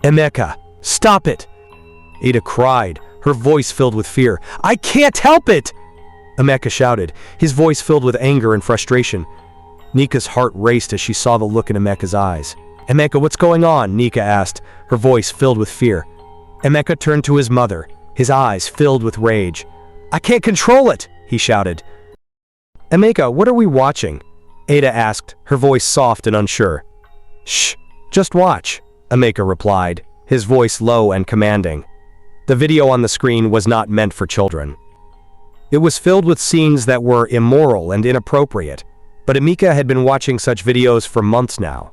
"Emeka, stop it!" Ada cried, her voice filled with fear. "I can't help it!" Emeka shouted, his voice filled with anger and frustration. Nika's heart raced as she saw the look in Emeka's eyes. "Emeka, what's going on?" Nika asked, her voice filled with fear. Emeka turned to his mother, his eyes filled with rage. "I can't control it!" he shouted. "Emeka, what are we watching?" Ada asked, her voice soft and unsure. "Shh, just watch," Emeka replied, his voice low and commanding. The video on the screen was not meant for children. It was filled with scenes that were immoral and inappropriate, but Emeka had been watching such videos for months now.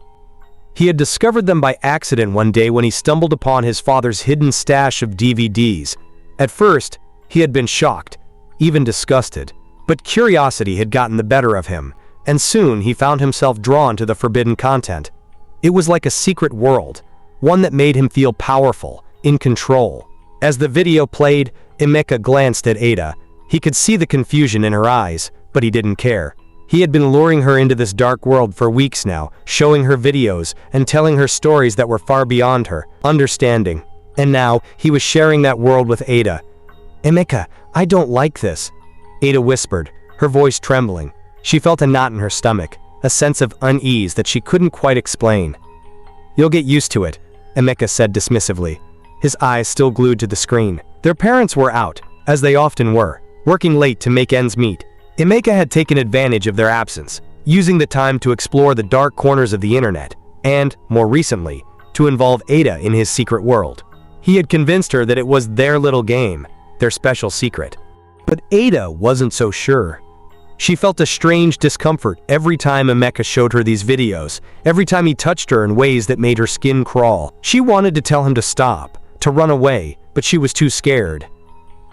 He had discovered them by accident one day when he stumbled upon his father's hidden stash of DVDs. At first, he had been shocked, even disgusted, but curiosity had gotten the better of him, and soon he found himself drawn to the forbidden content. It was like a secret world, one that made him feel powerful, in control. As the video played, Emeka glanced at Ada. He could see the confusion in her eyes, but he didn't care. He had been luring her into this dark world for weeks now, showing her videos and telling her stories that were far beyond her understanding. And now, he was sharing that world with Ada. "Emeka, I don't like this," Ada whispered, her voice trembling. She felt a knot in her stomach, a sense of unease that she couldn't quite explain. "You'll get used to it," Emeka said dismissively, his eyes still glued to the screen. Their parents were out, as they often were, working late to make ends meet. Emeka had taken advantage of their absence, using the time to explore the dark corners of the internet, and, more recently, to involve Ada in his secret world. He had convinced her that it was their little game, their special secret. But Ada wasn't so sure. She felt a strange discomfort every time Emeka showed her these videos, every time he touched her in ways that made her skin crawl. She wanted to tell him to stop, to run away, but she was too scared.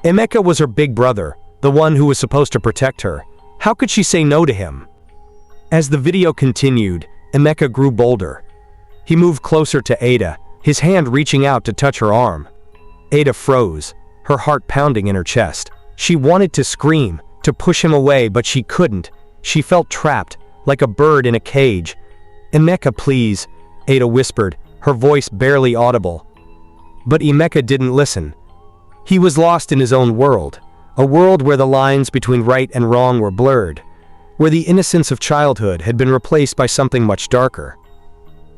Emeka was her big brother, the one who was supposed to protect her. How could she say no to him? As the video continued, Emeka grew bolder. He moved closer to Ada, his hand reaching out to touch her arm. Ada froze, her heart pounding in her chest. She wanted to scream, to push him away, but she couldn't. She felt trapped, like a bird in a cage. "Emeka, please," Ada whispered, her voice barely audible. But Emeka didn't listen. He was lost in his own world, a world where the lines between right and wrong were blurred, where the innocence of childhood had been replaced by something much darker.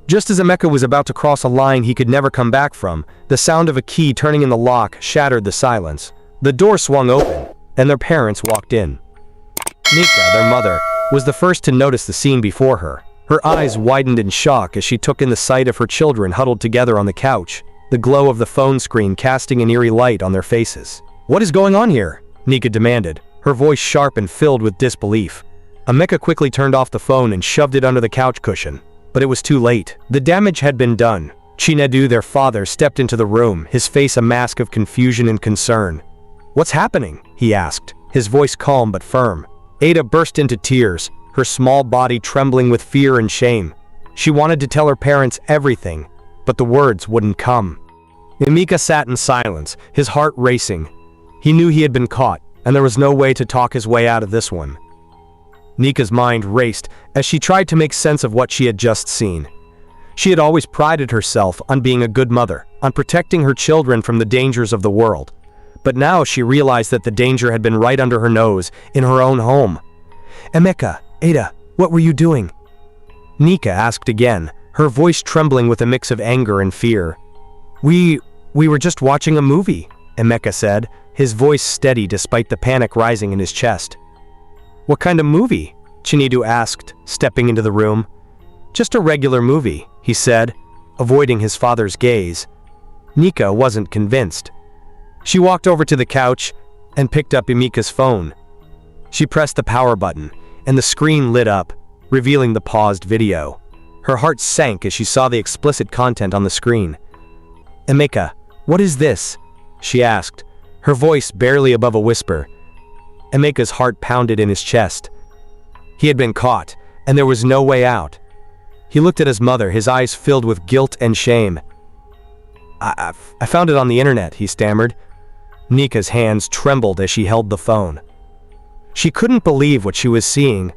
Just as Emeka was about to cross a line he could never come back from, the sound of a key turning in the lock shattered the silence. The door swung open, and their parents walked in. Nika, their mother, was the first to notice the scene before her. Her eyes widened in shock as she took in the sight of her children huddled together on the couch, the glow of the phone screen casting an eerie light on their faces. "What is going on here?" Nika demanded, her voice sharp and filled with disbelief. Emeka quickly turned off the phone and shoved it under the couch cushion. But it was too late. The damage had been done. Chinedu, their father, stepped into the room, his face a mask of confusion and concern. "What's happening?" he asked, his voice calm but firm. Ada burst into tears, her small body trembling with fear and shame. She wanted to tell her parents everything, but the words wouldn't come. Emeka sat in silence, his heart racing. He knew he had been caught, and there was no way to talk his way out of this one. Nika's mind raced as she tried to make sense of what she had just seen. She had always prided herself on being a good mother, on protecting her children from the dangers of the world. But now she realized that the danger had been right under her nose, in her own home. "Emeka, Ada, what were you doing?" Nika asked again, her voice trembling with a mix of anger and fear. We were just watching a movie," Emeka said, his voice steady despite the panic rising in his chest. "What kind of movie?" Chinedu asked, stepping into the room. "Just a regular movie," he said, avoiding his father's gaze. Nika wasn't convinced. She walked over to the couch and picked up Emeka's phone. She pressed the power button, and the screen lit up, revealing the paused video. Her heart sank as she saw the explicit content on the screen. "Emeka, what is this?" she asked, her voice barely above a whisper. Emeka's heart pounded in his chest. He had been caught, and there was no way out. He looked at his mother, his eyes filled with guilt and shame. I found it on the internet," he stammered. Nika's hands trembled as she held the phone. She couldn't believe what she was seeing.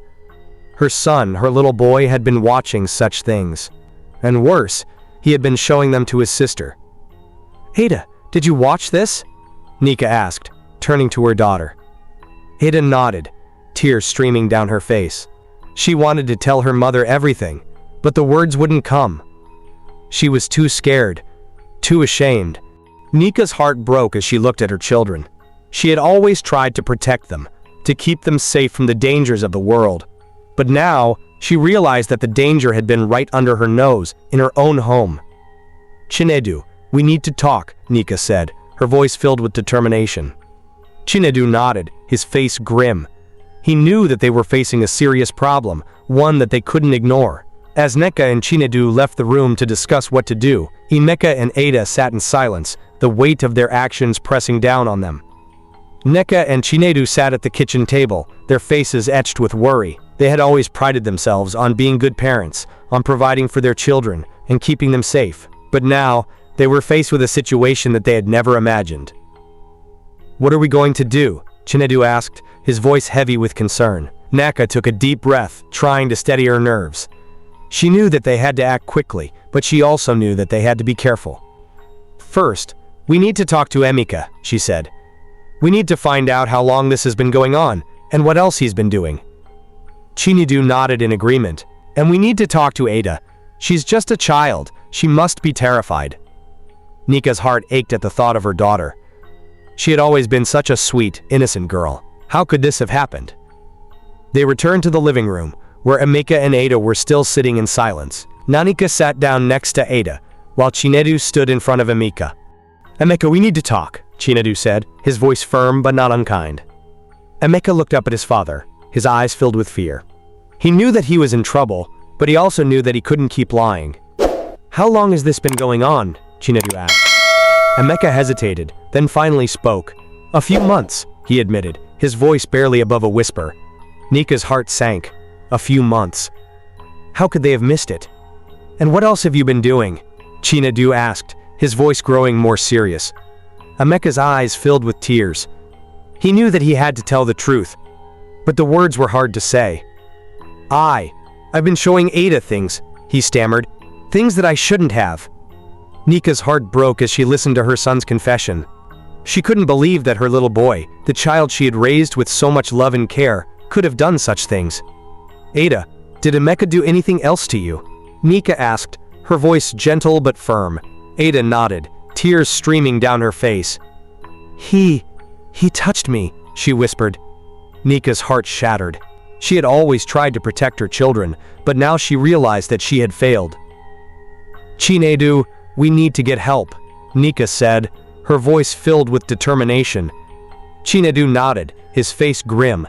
Her son, her little boy, had been watching such things. And worse, he had been showing them to his sister. "Ada, did you watch this?" Nika asked, turning to her daughter. Ada nodded, tears streaming down her face. She wanted to tell her mother everything, but the words wouldn't come. She was too scared, too ashamed. Nika's heart broke as she looked at her children. She had always tried to protect them, to keep them safe from the dangers of the world. But now, she realized that the danger had been right under her nose, in her own home. "Chinedu, we need to talk," Nika said, her voice filled with determination. Chinedu nodded, his face grim. He knew that they were facing a serious problem, one that they couldn't ignore. As Neka and Chinedu left the room to discuss what to do, Emeka and Ada sat in silence, the weight of their actions pressing down on them. Neka and Chinedu sat at the kitchen table, their faces etched with worry. They had always prided themselves on being good parents, on providing for their children, and keeping them safe. But now, they were faced with a situation that they had never imagined. "What are we going to do?" Chinedu asked, his voice heavy with concern. Neka took a deep breath, trying to steady her nerves. She knew that they had to act quickly, but she also knew that they had to be careful. "First, we need to talk to Emeka," she said. "We need to find out how long this has been going on, and what else he's been doing." Chinedu nodded in agreement. "And we need to talk to Ada. She's just a child. She must be terrified." Nika's heart ached at the thought of her daughter. She had always been such a sweet, innocent girl. How could this have happened? They returned to the living room, where Emeka and Ada were still sitting in silence. Nanika sat down next to Ada, while Chinedu stood in front of Emeka. "Emeka, we need to talk," Chinedu said, his voice firm but not unkind. Emeka looked up at his father, his eyes filled with fear. He knew that he was in trouble, but he also knew that he couldn't keep lying. "How long has this been going on?" Chinedu asked. Emeka hesitated, then finally spoke. "A few months," he admitted, his voice barely above a whisper. Nika's heart sank. A few months. How could they have missed it? "And what else have you been doing?" Chinedu asked, his voice growing more serious. Emeka's eyes filled with tears. He knew that he had to tell the truth, but the words were hard to say. I've been showing Ada things," he stammered. "Things that I shouldn't have." Nika's heart broke as she listened to her son's confession. She couldn't believe that her little boy, the child she had raised with so much love and care, could have done such things. "Ada, did Emeka do anything else to you?" Nika asked, her voice gentle but firm. Ada nodded, tears streaming down her face. He touched me," she whispered. Nika's heart shattered. She had always tried to protect her children, but now she realized that she had failed. "Chinedu, we need to get help," Nika said, her voice filled with determination. Chinedu nodded, his face grim.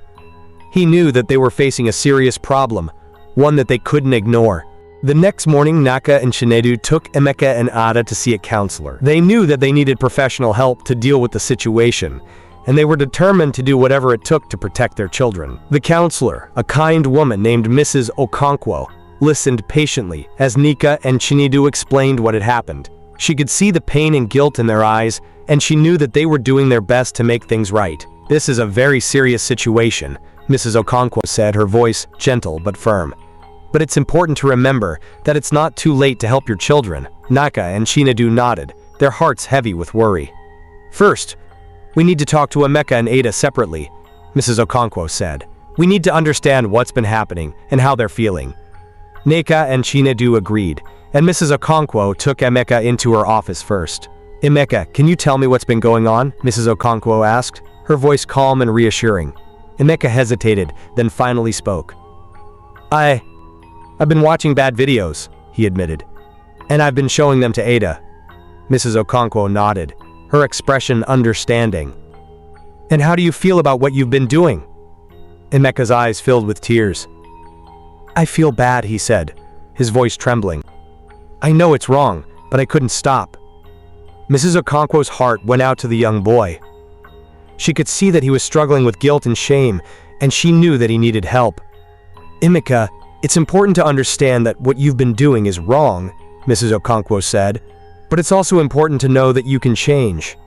He knew that they were facing a serious problem, one that they couldn't ignore. The next morning, Naka and Chinedu took Emeka and Ada to see a counselor. They knew that they needed professional help to deal with the situation, and they were determined to do whatever it took to protect their children. The counselor, a kind woman named Mrs. Okonkwo, listened patiently as Nika and Chinedu explained what had happened. She could see the pain and guilt in their eyes, and she knew that they were doing their best to make things right. "This is a very serious situation," Mrs. Okonkwo said, her voice gentle but firm. "But it's important to remember that it's not too late to help your children." Naka and Chinedu nodded, their hearts heavy with worry. "First, we need to talk to Emeka and Ada separately," Mrs. Okonkwo said. "We need to understand what's been happening and how they're feeling." Naka and Chinedu agreed, and Mrs. Okonkwo took Emeka into her office first. "Emeka, can you tell me what's been going on?" Mrs. Okonkwo asked, her voice calm and reassuring. Emeka hesitated, then finally spoke. I've been watching bad videos," he admitted. "And I've been showing them to Ada." Mrs. Okonkwo nodded, her expression understanding. "And how do you feel about what you've been doing?" Emeka's eyes filled with tears. "I feel bad," he said, his voice trembling. "I know it's wrong, but I couldn't stop." Mrs. Okonkwo's heart went out to the young boy. She could see that he was struggling with guilt and shame, and she knew that he needed help. "Emeka, it's important to understand that what you've been doing is wrong," Mrs. Okonkwo said, "but it's also important to know that you can change.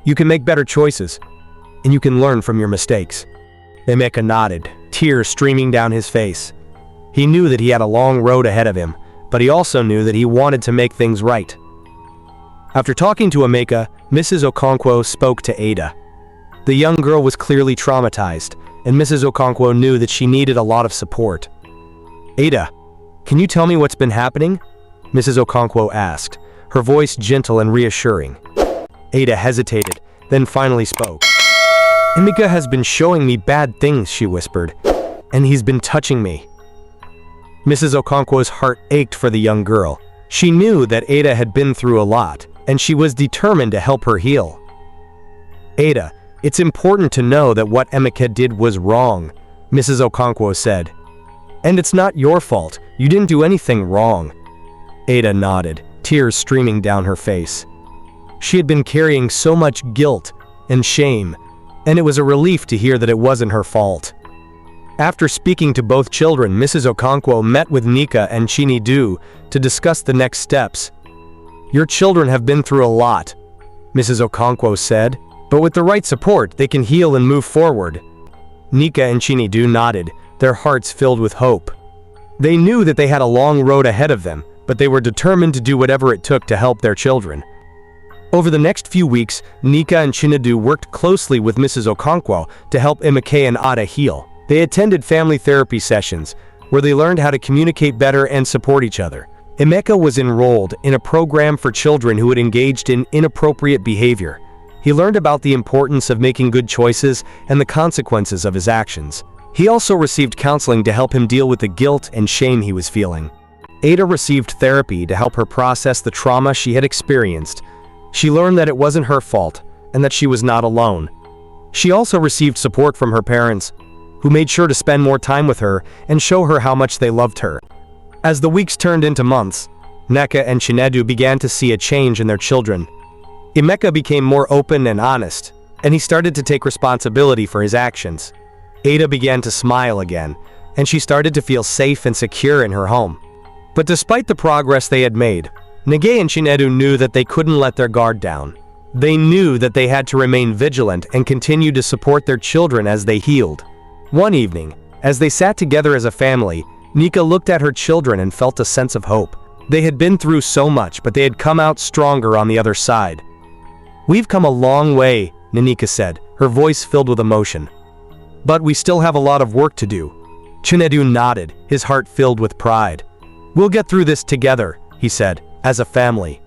You can make better choices, and you can learn from your mistakes." Emeka nodded, tears streaming down his face. He knew that he had a long road ahead of him, but he also knew that he wanted to make things right. After talking to Emeka, Mrs. Okonkwo spoke to Ada. The young girl was clearly traumatized, and Mrs. Okonkwo knew that she needed a lot of support. "Ada, can you tell me what's been happening?" Mrs. Okonkwo asked, her voice gentle and reassuring. Ada hesitated, then finally spoke. "Emeka has been showing me bad things," she whispered, "and he's been touching me." Mrs. Okonkwo's heart ached for the young girl. She knew that Ada had been through a lot, and she was determined to help her heal. "Ada, it's important to know that what Emeka did was wrong," Mrs. Okonkwo said. "And it's not your fault. You didn't do anything wrong." Ada nodded, tears streaming down her face. She had been carrying so much guilt and shame, and it was a relief to hear that it wasn't her fault. After speaking to both children, Mrs. Okonkwo met with Nika and Chinedu to discuss the next steps. "Your children have been through a lot," Mrs. Okonkwo said, "but with the right support, they can heal and move forward." Nika and Chinedu nodded, their hearts filled with hope. They knew that they had a long road ahead of them, but they were determined to do whatever it took to help their children. Over the next few weeks, Nika and Chinedu worked closely with Mrs. Okonkwo to help Emeka and Ada heal. They attended family therapy sessions, where they learned how to communicate better and support each other. Emeka was enrolled in a program for children who had engaged in inappropriate behavior. He learned about the importance of making good choices and the consequences of his actions. He also received counseling to help him deal with the guilt and shame he was feeling. Ada received therapy to help her process the trauma she had experienced. She learned that it wasn't her fault and that she was not alone. She also received support from her parents, who made sure to spend more time with her and show her how much they loved her. As the weeks turned into months, Nneka and Chinedu began to see a change in their children. Emeka became more open and honest, and he started to take responsibility for his actions. Ada began to smile again, and she started to feel safe and secure in her home. But despite the progress they had made, Nneka and Chinedu knew that they couldn't let their guard down. They knew that they had to remain vigilant and continue to support their children as they healed. One evening, as they sat together as a family, Nika looked at her children and felt a sense of hope. They had been through so much, but they had come out stronger on the other side. "We've come a long way," Nika said, her voice filled with emotion. "But we still have a lot of work to do." Chinedu nodded, his heart filled with pride. "We'll get through this together," he said, "as a family."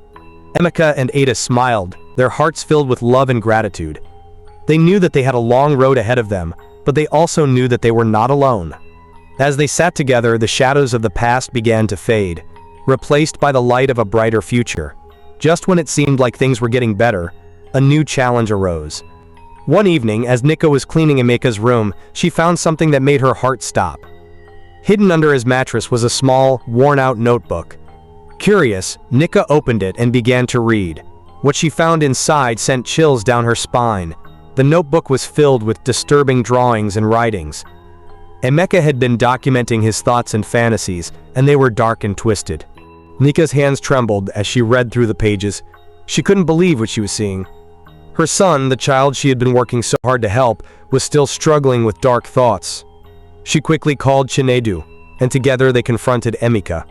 Emeka and Ada smiled, their hearts filled with love and gratitude. They knew that they had a long road ahead of them, but they also knew that they were not alone. As they sat together, the shadows of the past began to fade, replaced by the light of a brighter future. Just when it seemed like things were getting better, a new challenge arose. One evening, as Nika was cleaning Emeka's room, she found something that made her heart stop. Hidden under his mattress was a small, worn-out notebook. Curious, Nika opened it and began to read. What she found inside sent chills down her spine. The notebook was filled with disturbing drawings and writings. Emeka had been documenting his thoughts and fantasies, and they were dark and twisted. Nika's hands trembled as she read through the pages. She couldn't believe what she was seeing. Her son, the child she had been working so hard to help, was still struggling with dark thoughts. She quickly called Chinedu, and together they confronted Emeka.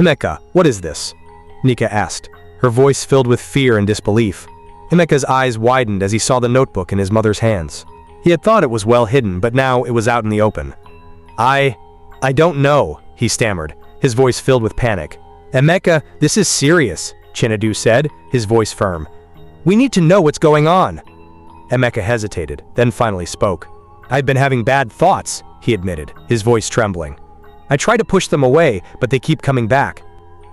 "Emeka, what is this?" Nika asked, her voice filled with fear and disbelief. Emeka's eyes widened as he saw the notebook in his mother's hands. He had thought it was well hidden, but now it was out in the open. I don't know," he stammered, his voice filled with panic. "Emeka, this is serious," Chinedu said, his voice firm. "We need to know what's going on." Emeka hesitated, then finally spoke. "I've been having bad thoughts," he admitted, his voice trembling. "I try to push them away, but they keep coming back."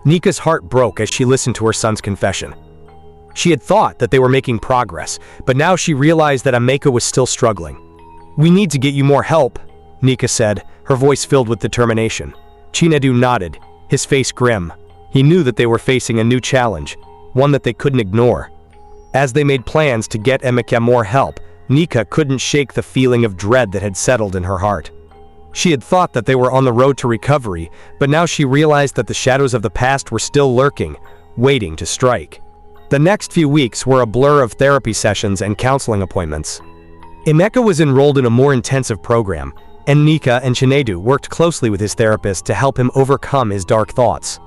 Nika's heart broke as she listened to her son's confession. She had thought that they were making progress, but now she realized that Emeka was still struggling. "We need to get you more help," Nika said, her voice filled with determination. Chinedu nodded, his face grim. He knew that they were facing a new challenge, one that they couldn't ignore. As they made plans to get Emeka more help, Nika couldn't shake the feeling of dread that had settled in her heart. She had thought that they were on the road to recovery, but now she realized that the shadows of the past were still lurking, waiting to strike. The next few weeks were a blur of therapy sessions and counseling appointments. Emeka was enrolled in a more intensive program, and Nika and Chinedu worked closely with his therapist to help him overcome his dark thoughts.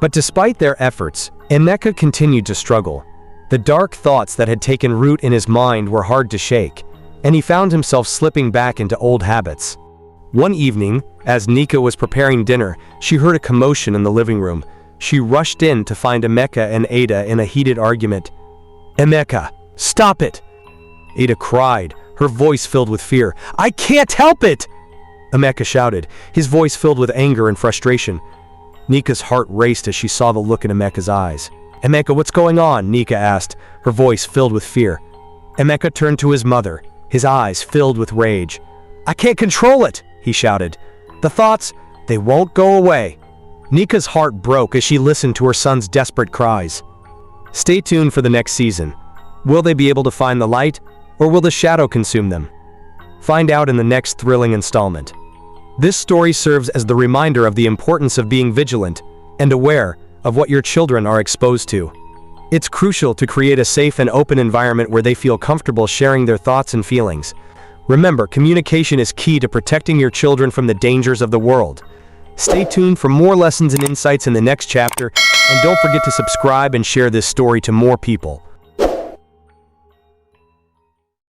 But despite their efforts, Emeka continued to struggle. The dark thoughts that had taken root in his mind were hard to shake, and he found himself slipping back into old habits. One evening, as Nika was preparing dinner, she heard a commotion in the living room. She rushed in to find Emeka and Ada in a heated argument. "Emeka, stop it!" Ada cried, her voice filled with fear. "I can't help it!" Emeka shouted, his voice filled with anger and frustration. Nika's heart raced as she saw the look in Emeka's eyes. "Emeka, what's going on?" Nika asked, her voice filled with fear. Emeka turned to his mother, his eyes filled with rage. "I can't control it!" he shouted. "The thoughts, they won't go away." Nika's heart broke as she listened to her son's desperate cries. Stay tuned for the next season. Will they be able to find the light, or will the shadow consume them? Find out in the next thrilling installment. This story serves as the reminder of the importance of being vigilant and aware of what your children are exposed to. It's crucial to create a safe and open environment where they feel comfortable sharing their thoughts and feelings. Remember, communication is key to protecting your children from the dangers of the world. Stay tuned for more lessons and insights in the next chapter, and don't forget to subscribe and share this story to more people.